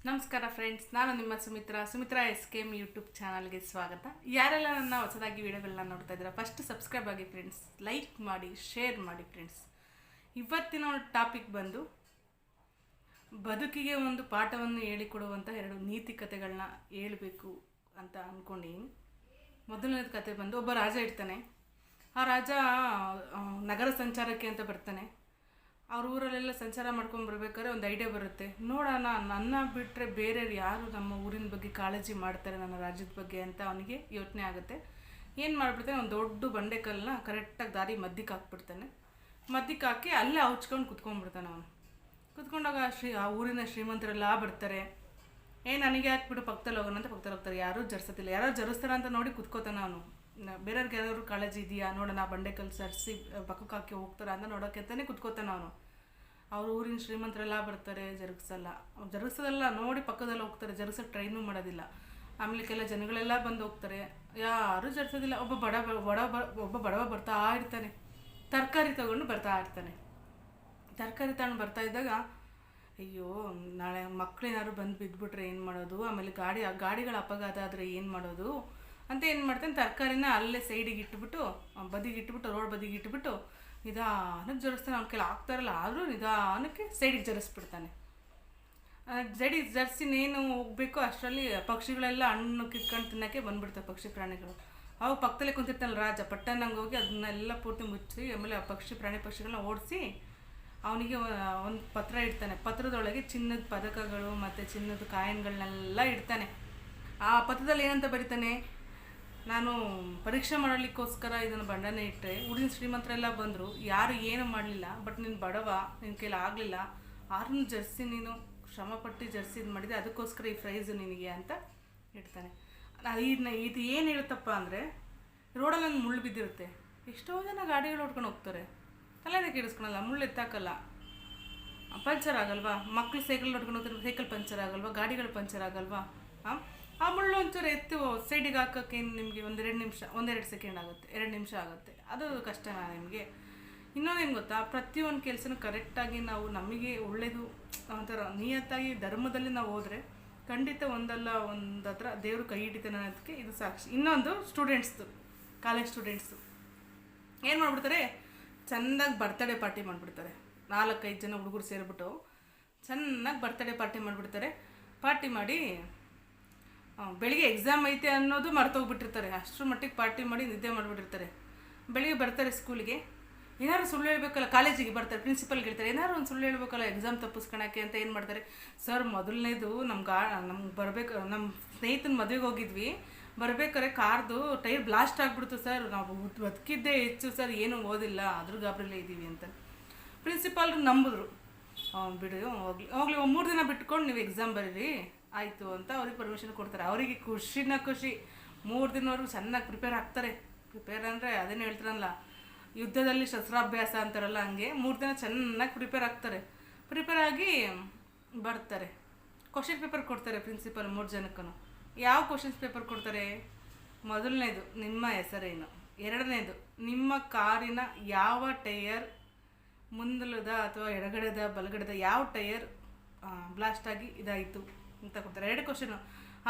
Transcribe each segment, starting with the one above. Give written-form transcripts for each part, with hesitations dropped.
ನಮಸ್ಕಾರ ಫ್ರೆಂಡ್ಸ್, ನಾನು ನಿಮ್ಮ ಸುಮಿತ್ರಾ SKM ಯೂಟ್ಯೂಬ್ ಚಾನಲ್ಗೆ ಸ್ವಾಗತ. ಯಾರೆಲ್ಲ ನನ್ನ ಹೊಸದಾಗಿ ವಿಡಿಯೋಗಳನ್ನ ನೋಡ್ತಾ ಇದ್ದೀರಾ, ಫಸ್ಟ್ ಸಬ್ಸ್ಕ್ರೈಬ್ ಆಗಿ ಫ್ರೆಂಡ್ಸ್, ಲೈಕ್ ಮಾಡಿ, ಶೇರ್ ಮಾಡಿ ಫ್ರೆಂಡ್ಸ್. ಇವತ್ತಿನ ಟಾಪಿಕ್ ಬಂದು ಬದುಕಿಗೆ ಒಂದು ಪಾಠವನ್ನು ಹೇಳಿಕೊಡುವಂಥ 2 ನೀತಿ ಕಥೆಗಳನ್ನ ಹೇಳಬೇಕು ಅಂತ ಅಂದ್ಕೊಂಡಿದ್ದೀನಿ. ಮೊದಲನೇದು ಕತೆ ಬಂದು, ಒಬ್ಬ ರಾಜ ಇರ್ತಾನೆ. ಆ ರಾಜ ನಗರ ಸಂಚಾರಕ್ಕೆ ಅಂತ ಬರ್ತಾನೆ. ಅವ್ರ ಊರಲ್ಲೆಲ್ಲ ಸಂಚಾರ ಮಾಡ್ಕೊಂಡು ಬರ್ಬೇಕಾದ್ರೆ ಒಂದು ಐಡಿಯಾ ಬರುತ್ತೆ, ನೋಡೋಣ ನನ್ನ ಬಿಟ್ಟರೆ ಬೇರೆ ಯಾರು ನಮ್ಮ ಊರಿನ ಬಗ್ಗೆ ಕಾಳಜಿ ಮಾಡ್ತಾರೆ, ನನ್ನ ರಾಜ್ಯದ ಬಗ್ಗೆ ಅಂತ ಅವನಿಗೆ ಯೋಚನೆ ಆಗುತ್ತೆ. ಏನು ಮಾಡಿಬಿಡ್ತಾನೆ, ಒಂದು ದೊಡ್ಡ ಬಂಡೆಕಲ್ಲನ್ನ ಕರೆಕ್ಟಾಗಿ ದಾರಿ ಮಧ್ಯಕ್ಕೆ ಹಾಕ್ಬಿಡ್ತಾನೆ. ಮಧ್ಯಕ್ಕೆ ಹಾಕಿ ಅಲ್ಲೇ ಹೌಚ್ಕೊಂಡು ಕುತ್ಕೊಂಡ್ಬಿಡ್ತಾನೆ. ಅವನು ಕುತ್ಕೊಂಡಾಗ ಆ ಊರಿನ ಶ್ರೀಮಂತರೆಲ್ಲ ಬರ್ತಾರೆ. ನನಗೆ ಹಾಕ್ಬಿಟ್ಟು ಪಕ್ಕದಲ್ಲಿ ಹೋಗೋಣ ಅಂತ ಪಕ್ಕದಲ್ಲಿ ಹೋಗ್ತಾರೆ. ಯಾರೂ ಜರ್ಸೋದಿಲ್ಲ. ಯಾರು ಜರಿಸ್ತಾರ ಅಂತ ನೋಡಿ ಕುತ್ಕೋತಾನೆ ಅವನು. ಬೇರೆಯವ್ರಿಗೆ ಯಾರಾದ್ರು ಕಾಳಜಿ ಇದೆಯಾ ನೋಡೋಣ, ಬಂಡೆಕಲ್ಲು ಸರಿಸಿ ಪಕ್ಕಕ್ಕೆ ಹಾಕಿ ಹೋಗ್ತಾರ ಅಂತ ನೋಡೋಕೆ ಅಂತಾನೆ ಕುತ್ಕೋತಾನೆ ಅವನು. ಅವ್ರ ಊರಿನ ಶ್ರೀಮಂತರೆಲ್ಲ ಬರ್ತಾರೆ, ಜರುಗಿಸೋದಲ್ಲ ನೋಡಿ ಪಕ್ಕದಲ್ಲಿ ಹೋಗ್ತಾರೆ, ಜರುಗಿಸೋಕೆ ಟ್ರೈನೂ ಮಾಡೋದಿಲ್ಲ. ಆಮೇಲೆ ಕೆಲ ಜನಗಳೆಲ್ಲ ಬಂದು ಹೋಗ್ತಾರೆ, ಯಾರೂ ಜರಿಸೋದಿಲ್ಲ. ಒಬ್ಬ ಬಡವ ಬರ್ತಾ ಇರ್ತಾನೆ, ತರಕಾರಿ ತೊಗೊಂಡು ಬರ್ತಾ ಇರ್ತಾನೆ. ತರಕಾರಿ ತಗೊಂಡು ಬರ್ತಾ ಇದ್ದಾಗ, ಅಯ್ಯೋ ನಾಳೆ ಮಕ್ಕಳೇನಾದ್ರು ಬಂದು ಬಿದ್ದುಬಿಟ್ರೆ ಏನು ಮಾಡೋದು, ಆಮೇಲೆ ಗಾಡಿಗಳ ಅಪಘಾತ ಆದರೆ ಏನು ಮಾಡೋದು ಅಂತ ಏನು ಮಾಡ್ತಾನೆ, ತರಕಾರಿನ ಅಲ್ಲೇ ಸೈಡಿಗೆ ಇಟ್ಬಿಟ್ಟು, ರೋಡ್ ಬದಿಗೆ ಇಟ್ಬಿಟ್ಟು ನಿಧಾನಕ್ಕೆ ಜರಿಸ್ತಾನೆ. ಅವ್ನ ಕೈಲಿ ಆಗ್ತಾರಲ್ಲ, ಆದರೂ ನಿಧಾನಕ್ಕೆ ಸೈಡಿಗೆ ಜರಿಸ್ಬಿಡ್ತಾನೆ. ಸೈಡಿಗೆ ಜರ್ಸಿನೇನು ಹೋಗ್ಬೇಕು ಅಷ್ಟರಲ್ಲಿ ಪಕ್ಷಿಗಳೆಲ್ಲ ಹಣ್ಣು ಕಿತ್ಕೊಂಡು ತಿನ್ನೋಕ್ಕೆ ಬಂದುಬಿಡ್ತವೆ. ಪಕ್ಷಿ ಪ್ರಾಣಿಗಳು ಅವು ಪಕ್ಕದಲ್ಲೇ ಕುಂತಿರ್ತಾನಲ್ಲ ರಾಜ, ಪಟ್ಟಣಂಗೆ ಹೋಗಿ ಅದನ್ನೆಲ್ಲ ಪೂರ್ತಿ ಮುಚ್ಚಿ, ಆಮೇಲೆ ಆ ಪಕ್ಷಿಗಳನ್ನ ಓಡಿಸಿ ಅವನಿಗೆ ಒಂದು ಪತ್ರ ಇಡ್ತಾನೆ. ಪತ್ರದೊಳಗೆ ಚಿನ್ನದ ಪದಕಗಳು ಮತ್ತು ಚಿನ್ನದ ಕಾಯಿನ್ಗಳನ್ನೆಲ್ಲ ಇಡ್ತಾನೆ. ಆ ಪತ್ರದಲ್ಲಿ ಏನಂತ ಬರೀತಾನೆ, ನಾನು ಪರೀಕ್ಷೆ ಮಾಡಲಿಕ್ಕೋಸ್ಕರ ಇದನ್ನು ಬಂಡನೆ ಇಟ್ಟರೆ ಊರಿನ ಶ್ರೀಮಂತರೆಲ್ಲ ಬಂದರು, ಯಾರು ಏನು ಮಾಡಲಿಲ್ಲ, ಬಟ್ ನೀನು ಬಡವ, ನಿನ್ನ ಕೈಲಿ ಆಗಲಿಲ್ಲ, ಆರನ್ನು ಜರ್ಸಿ ನೀನು ಶ್ರಮಪಟ್ಟು ಜರ್ಸಿ ಇದು ಮಾಡಿದೆ, ಅದಕ್ಕೋಸ್ಕರ ಈ ಪ್ರೈಸು ನಿನಗೆ ಅಂತ ಇಡ್ತಾನೆ. ಇದು ಏನು ಹೇಳುತ್ತಪ್ಪ ಅಂದರೆ, ರೋಡಲ್ಲಿ ಒಂದು ಮುಳ್ಳು ಬಿದ್ದಿರುತ್ತೆ. ಎಷ್ಟೋ ಜನ ಗಾಡಿಗಳು ಹೊಡ್ಕೊಂಡು ಹೋಗ್ತಾರೆ, ತಲೆನೇ ಕೇಳಿಸ್ಕೊಳಲ್ಲ, ಮುಳ್ಳು ಎತ್ತಾಕಲ್ಲ, ಪಂಚರ್ ಆಗಲ್ವಾ? ಮಕ್ಕಳು ಸೈಕಲ್ ಹೊಡ್ಕೊಂಡು ಹೋಗ್ತಾರೆ, ಸೈಕಲ್ ಪಂಚರ್ ಆಗಲ್ವಾ? ಗಾಡಿಗಳು ಪಂಚರ್ ಆಗಲ್ವಾ? ಆ ಮುಳ್ಳು ಒಂಚೂರು ಎತ್ತು ಸೈಡಿಗೆ ಹಾಕೋಕ್ಕೆ ನಿಮಗೆ ಒಂದೆರಡು ಸೆಕೆಂಡ್ ಆಗುತ್ತೆ, 2 ನಿಮಿಷ ಆಗುತ್ತೆ. ಅದು ಕಷ್ಟನಾ ನಿಮಗೆ? ಇನ್ನೊಂದೇನು ಗೊತ್ತಾ, ಪ್ರತಿಯೊಂದು ಕೆಲಸನೂ ಕರೆಕ್ಟಾಗಿ ನಾವು ನಮಗೆ ಒಳ್ಳೆಯದು ಒಂಥರ ನಿಯತ್ತಾಗಿ ಧರ್ಮದಲ್ಲಿ ನಾವು ಹೋದರೆ ಖಂಡಿತ ಒಂದಲ್ಲ ಒಂದು ಹತ್ರ ದೇವರು ಕೈ ಹಿಡಿತಾನೆ ಅನ್ನೋದಕ್ಕೆ ಇದು ಸಾಕ್ಷಿ. ಇನ್ನೊಂದು ಕಾಲೇಜ್ ಸ್ಟೂಡೆಂಟ್ಸು ಏನು ಮಾಡಿಬಿಡ್ತಾರೆ, ಚೆಂದಾಗಿ ಬರ್ತಡೇ ಪಾರ್ಟಿ ಮಾಡಿಬಿಡ್ತಾರೆ. 4-5 ಜನ ಹುಡುಗರು ಸೇರಿಬಿಟ್ಟು ಚೆನ್ನಾಗಿ ಬರ್ತಡೇ ಪಾರ್ಟಿ ಮಾಡಿಬಿಡ್ತಾರೆ. ಪಾರ್ಟಿ ಮಾಡಿ ಬೆಳಿಗ್ಗೆ ಎಕ್ಸಾಮ್ ಐತೆ ಅನ್ನೋದು ಮರ್ತೋಗ್ಬಿಟ್ಟಿರ್ತಾರೆ. ಅಷ್ಟರ ಮಟ್ಟಿಗೆ ಪಾರ್ಟಿ ಮಾಡಿ ನಿದ್ದೆ ಮಾಡಿಬಿಟ್ಟಿರ್ತಾರೆ. ಬೆಳಿಗ್ಗೆ ಬರ್ತಾರೆ ಸ್ಕೂಲಿಗೆ, ಏನಾದ್ರು ಸುಳ್ಳು ಹೇಳ್ಬೇಕಲ್ಲ, ಕಾಲೇಜಿಗೆ ಬರ್ತಾರೆ, ಪ್ರಿನ್ಸಿಪಲ್ಗೆ ಹೇಳ್ತಾರೆ, ಏನಾದ್ರು ಒಂದು ಸುಳ್ಳು ಹೇಳ್ಬೇಕಲ್ಲ ಎಕ್ಸಾಮ್ ತಪ್ಪಿಸ್ಕೊಳಕ್ಕೆ ಅಂತ. ಏನು ಮಾಡ್ತಾರೆ, ಸರ್ ಮೊದಲನೇದು ನಮ್ಗೆ ಬರಬೇಕು, ನಮ್ಮ ಸ್ನೇಹಿತನ ಮದುವೆಗೆ ಹೋಗಿದ್ವಿ, ಬರಬೇಕಾದ್ರೆ ಕಾರ್ದು ಟೈರ್ ಬ್ಲಾಸ್ಟ್ ಆಗಿಬಿಡ್ತು ಸರ್, ನಾವು ಬದುಕಿದ್ದೇ ಹೆಚ್ಚು ಸರ್, ಏನೂ ಓದಿಲ್ಲ, ಅದ್ರ ಗಾಬರಿಲೇ ಇದ್ದೀವಿ ಅಂತ. ಪ್ರಿನ್ಸಿಪಾಲ್ರು ನಂಬಿದ್ರು, ಬಿಡು ಹೋಗ್ಲಿ 3 ದಿನ ಬಿಟ್ಕೊಂಡು ನೀವು ಎಕ್ಸಾಮ್ ಬರೀರಿ ಆಯಿತು ಅಂತ ಅವ್ರಿಗೆ ಪರ್ಮಿಷನ್ ಕೊಡ್ತಾರೆ. ಅವರಿಗೆ ಖುಷಿ 3 ದಿನವರೆಗೂ ಚೆನ್ನಾಗಿ ಪ್ರಿಪೇರ್ ಆಗ್ತಾರೆ. ಪ್ರಿಪೇರ್ ಅಂದರೆ ಅದೇನು ಹೇಳ್ತಾರಲ್ಲ, ಯುದ್ಧದಲ್ಲಿ ಶಸ್ತ್ರಾಭ್ಯಾಸ ಅಂತಾರಲ್ಲ, ಹಂಗೆ 3 ದಿನ ಚೆನ್ನಾಗಿ ಪ್ರಿಪೇರ್ ಆಗ್ತಾರೆ. ಪ್ರಿಪೇರ್ ಆಗಿ ಬರ್ತಾರೆ. ಕ್ವಶನ್ ಪೇಪರ್ ಕೊಡ್ತಾರೆ ಪ್ರಿನ್ಸಿಪಲ್ 3 ಜನಕ್ಕೂ. ಯಾವ ಕ್ವಶನ್ಸ್ ಪೇಪರ್ ಕೊಡ್ತಾರೆ? ಮೊದಲನೇದು, ನಿಮ್ಮ ಹೆಸರೇನು? 2ನೇದು, ನಿಮ್ಮ ಕಾರಿನ ಯಾವ ಟೈರ್ ಮುಂದಲದ ಅಥವಾ ಎಡಗಡೆದ ಬಲಗಡೆದ ಯಾವ ಟೈರ್ ಬ್ಲಾಸ್ಟ್ ಆಗಿ ಇದಾಯಿತು ಅಂತ ಕೊಡ್ತಾರೆ. 2 ಕ್ವಶನು.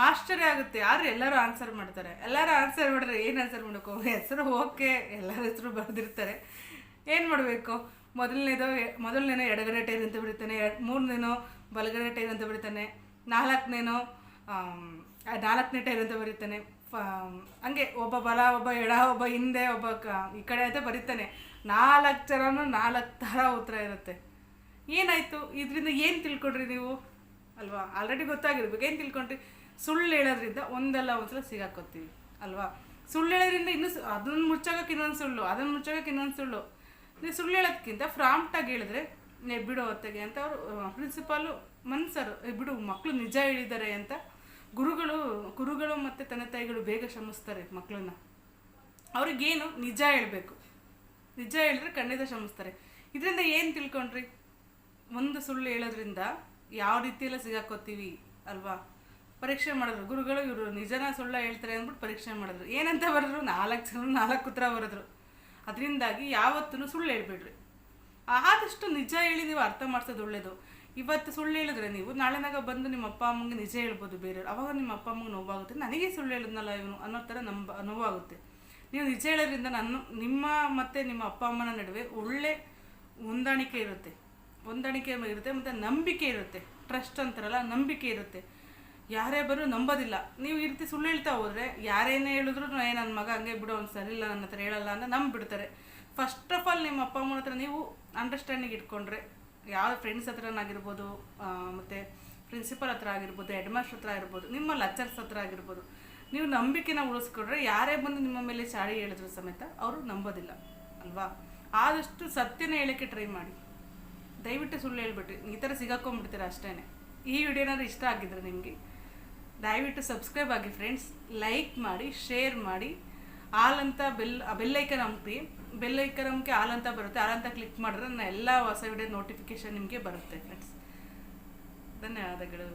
ಆಶ್ಚರ್ಯ ಆಗುತ್ತೆ, ಆದ್ರೆ ಎಲ್ಲರೂ ಆನ್ಸರ್ ಮಾಡ್ತಾರೆ. ಎಲ್ಲರೂ ಆನ್ಸರ್ ಮಾಡಿದ್ರೆ ಏನು ಆನ್ಸರ್ ಮಾಡಬೇಕು? ಹೆಸರು ಓಕೆ, ಎಲ್ಲರ ಹೆಸರು ಬರೆದಿರ್ತಾರೆ, ಏನು ಮಾಡಬೇಕು? ಮೊದಲನೇನೋ ಎಡಗಡೆ ಟೈರ್ ಅಂತ ಬರೀತಾನೆ, 3ನೇನೋ ಬಲಗಡೆ ಟೈರ್ ಅಂತ ಬರೀತಾನೆ, 4ನೇನೋ 4ನೇ ಟೈರ್ ಅಂತ ಬರೀತಾನೆ. ಹಂಗೆ ಒಬ್ಬ ಬಲ, ಒಬ್ಬ ಎಡ, ಒಬ್ಬ ಹಿಂದೆ, ಒಬ್ಬ ಈ ಕಡೆ ಅಂತ ಬರೀತಾನೆ. 4 ಥರನೂ 4 ಥರ ಉತ್ತರ ಇರುತ್ತೆ. ಏನಾಯಿತು ಇದರಿಂದ? ಏನು ತಿಳ್ಕೊಂಡ್ರಿ ನೀವು ಅಲ್ವಾ? ಆಲ್ರೆಡಿ ಗೊತ್ತಾಗಿರ್ಬೇಕು. ಏನು ತಿಳ್ಕೊಂಡ್ರಿ? ಸುಳ್ಳು ಹೇಳೋದ್ರಿಂದ ಒಂದಲ್ಲ ಒಂದ್ಸಲ ಸಿಗಾಕೋತೀವಿ ಅಲ್ವಾ? ಸುಳ್ಳು ಹೇಳೋದ್ರಿಂದ ಅದನ್ನು ಮುಚ್ಚಾಗಕ್ಕೆ ಇನ್ನೊಂದು ಸುಳ್ಳು, ಅದನ್ನು ಮುಚ್ಚಾಗಕ್ಕೆ ಇನ್ನೊಂದು ಸುಳ್ಳು. ನೀವು ಸುಳ್ಳು ಹೇಳೋದಕ್ಕಿಂತ ಫ್ರಾಂಪ್ಟಾಗಿ ಹೇಳಿದ್ರೆ ಬಿಡೋ ಹೊತ್ತಿಗೆ ಅಂತ ಅವರು ಪ್ರಿನ್ಸಿಪಾಲು ಮನ್ಸರು, ಬಿಡು ಮಕ್ಕಳು ನಿಜ ಹೇಳಿದ್ದಾರೆ ಅಂತ. ಗುರುಗಳು ಮತ್ತು ತಂದೆ ತಾಯಿಗಳು ಬೇಗ ಶ್ರಮಿಸ್ತಾರೆ ಮಕ್ಕಳನ್ನ. ಅವ್ರಿಗೇನು ನಿಜ ಹೇಳಬೇಕು, ನಿಜ ಹೇಳಿದ್ರೆ ಖಂಡಿತ ಶ್ರಮಿಸ್ತಾರೆ. ಇದರಿಂದ ಏನು ತಿಳ್ಕೊಂಡ್ರಿ? ಒಂದು ಸುಳ್ಳು ಹೇಳೋದ್ರಿಂದ ಯಾವ ರೀತಿಯೆಲ್ಲ ಸಿಗಾಕೋತೀವಿ ಅಲ್ವಾ? ಪರೀಕ್ಷೆ ಮಾಡಿದ್ರು ಗುರುಗಳು, ಇವರು ನಿಜನ ಸುಳ್ಳ ಹೇಳ್ತಾರೆ ಅಂದ್ಬಿಟ್ಟು ಪರೀಕ್ಷೆ ಮಾಡಿದ್ರು. ಏನಂತ ಬರೆದ್ರು? 4 ಜನ 4 ಉತ್ತರ ಬರೆದ್ರು. ಅದರಿಂದಾಗಿ ಯಾವತ್ತೂ ಸುಳ್ಳು ಹೇಳ್ಬೇಡ್ರಿ. ಆದಷ್ಟು ನಿಜ ಹೇಳಿ ನೀವು ಅರ್ಥ ಮಾಡಿಸೋದು ಒಳ್ಳೆಯದು. ಇವತ್ತು ಸುಳ್ಳು ಹೇಳಿದ್ರೆ ನೀವು ನಾಳೆನಾಗ ಬಂದು ನಿಮ್ಮ ಅಪ್ಪ ಅಮ್ಮಂಗೆ ನಿಜ ಹೇಳ್ಬೋದು ಬೇರೆಯವ್ರು, ಅವಾಗ ನಿಮ್ಮ ಅಪ್ಪ ಅಮ್ಮಂಗೆ ನೋವಾಗುತ್ತೆ. ನನಗೆ ಸುಳ್ಳು ಹೇಳಿದ್ನಲ್ಲ ಇವನು ಅನ್ನೋ ಥರ ನೋವಾಗುತ್ತೆ. ನೀವು ನಿಜ ಹೇಳೋದ್ರಿಂದ ನಿಮ್ಮ ಮತ್ತು ನಿಮ್ಮ ಅಪ್ಪ ಅಮ್ಮನ ನಡುವೆ ಒಳ್ಳೆ ಹೊಂದಾಣಿಕೆ ಇರುತ್ತೆ ಮತ್ತು ನಂಬಿಕೆ ಇರುತ್ತೆ. ಟ್ರಸ್ಟ್ ಅಂತಾರಲ್ಲ, ನಂಬಿಕೆ ಇರುತ್ತೆ. ಯಾರೇ ಬರೋ ನಂಬೋದಿಲ್ಲ. ನೀವು ಈ ರೀತಿ ಸುಳ್ಳು ಹೇಳ್ತಾ ಹೋದರೆ ಯಾರೇನೇ ಹೇಳಿದ್ರು ನನ್ನ ಮಗ ಹಂಗೆ ಬಿಡು, ಅವ್ನು ಸರಿ ಇಲ್ಲ, ನನ್ನ ಹತ್ರ ಹೇಳಲ್ಲ ಅಂತ ನಂಬಿಬಿಡ್ತಾರೆ. ಫಸ್ಟ್ ಆಫ್ ಆಲ್ ನಿಮ್ಮ ಅಪ್ಪ ಅಮ್ಮನ ಹತ್ರ ನೀವು ಅಂಡರ್ಸ್ಟ್ಯಾಂಡಿಂಗ್ ಇಟ್ಕೊಂಡ್ರೆ, ಯಾವ ಫ್ರೆಂಡ್ಸ್ ಹತ್ರನಾಗಿರ್ಬೋದು, ಮತ್ತು ಪ್ರಿನ್ಸಿಪಲ್ ಹತ್ರ ಆಗಿರ್ಬೋದು, ಹೆಡ್ ಮಾಸ್ಟರ್ ಹತ್ರ ಆಗಿರ್ಬೋದು, ನಿಮ್ಮ ಲೆಕ್ಚರ್ಸ್ ಹತ್ರ ಆಗಿರ್ಬೋದು, ನೀವು ನಂಬಿಕೆನ ಉಳಿಸ್ಕೊಂಡ್ರೆ ಯಾರೇ ಬಂದು ನಿಮ್ಮ ಮೇಲೆ ಚಾಡಿ ಹೇಳಿದ್ರು ಸಮೇತ ಅವರು ನಂಬೋದಿಲ್ಲ ಅಲ್ವಾ. ಆದಷ್ಟು ಸತ್ಯನ ಹೇಳೋಕ್ಕೆ ಟ್ರೈ ಮಾಡಿ. ದಯವಿಟ್ಟು ಸುಳ್ಳು ಹೇಳ್ಬಿಟ್ರಿ ಈ ಥರ ಸಿಗಾಕೊಂಡ್ಬಿಡ್ತೀರ ಅಷ್ಟೇ. ಈ ವಿಡಿಯೋನಾದ್ರು ಇಷ್ಟ ಆಗಿದ್ರೆ ನಿಮಗೆ ದಯವಿಟ್ಟು ಸಬ್ಸ್ಕ್ರೈಬ್ ಆಗಿ ಫ್ರೆಂಡ್ಸ್, ಲೈಕ್ ಮಾಡಿ, ಶೇರ್ ಮಾಡಿ, ಆಲ್ ಅಂತ ಬೆಲ್ಲೈಕನ್ ಅಮ್ತಿ, ಬೆಲ್ಲೈಕನ್ ಅಮ್ಕೆ ಆಲ್ ಅಂತ ಬರುತ್ತೆ. ಆಲ್ ಅಂತ ಕ್ಲಿಕ್ ಮಾಡಿದ್ರೆ ನನ್ನ ಎಲ್ಲ ಹೊಸ ವಿಡಿಯೋ ನೋಟಿಫಿಕೇಶನ್ ನಿಮಗೆ ಬರುತ್ತೆ ಫ್ರೆಂಡ್ಸ್. ಧನ್ಯವಾದಗಳು.